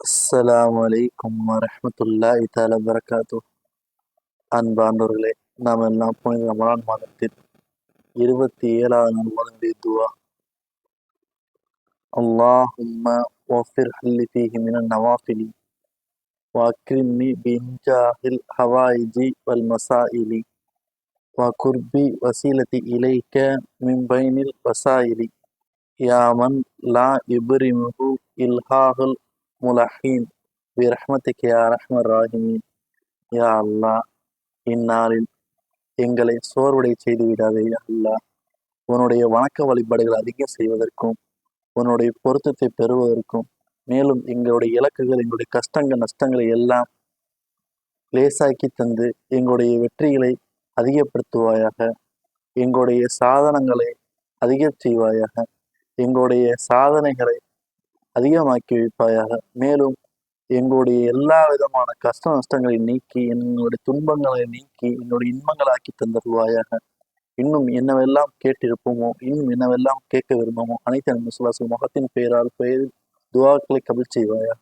அஸ்ஸலாமு அலைக்கும் வரஹ்மத்துல்லாஹி தஆலா வரகாத்து. அன்பார்ந்தவர்களே, நாம் எல்லாம் புனித ரமலான் மாதத்தில் 27வது நாள் வழங்கிய துவா, அல்லாஹும்ம வஃபிர் ஹல்லி ஃபீஹி மினன் நவாஃபிலி வக்ரிம்னி பின்ஜாஹில் ஹவாயிஜி வல் மசாயிலி வகுர்பி வசீலதி இலைக்க மின் பைனில் வசாயிலி யாமன் லா இப்ரிமுஹு இல்ஹாஹுல் முலஹீன் பிரஹ்மதிக யா ரஹ்மர் ராஹிமீன். யா அல்லாஹ், இந்நாளில் எங்களை சோர்வடை செய்து விடாதே யா அல்லாஹ். உன்னுடைய வணக்க வழிபாடுகள் அதிகம் செய்வதற்கும் உன்னுடைய பொருத்தத்தை பெறுவதற்கும் மேலும் எங்களுடைய இலக்குகள் எங்களுடைய கஷ்டங்கள் நஷ்டங்களை எல்லாம் லேசாக்கி தந்து எங்களுடைய வெற்றிகளை அதிகப்படுத்துவாயாக. எங்களுடைய சாதனங்களை அதிக செய்வாயாக. எங்களுடைய சாதனைகளை அதிகமாக்கி வைப்பாயாக. மேலும் எங்களுடைய எல்லா விதமான கஷ்ட நஷ்டங்களை நீக்கி என்னுடைய துன்பங்களை நீக்கி என்னுடைய இன்பங்களாக்கி தந்தருவாயாக. இன்னும் என்னவெல்லாம் கேட்டிருப்போமோ, இன்னும் என்னவெல்லாம் கேட்க விரும்புமோ அனைத்து முகத்தின் பெயரால் துவாக்களை கபில் செய்வாயாக.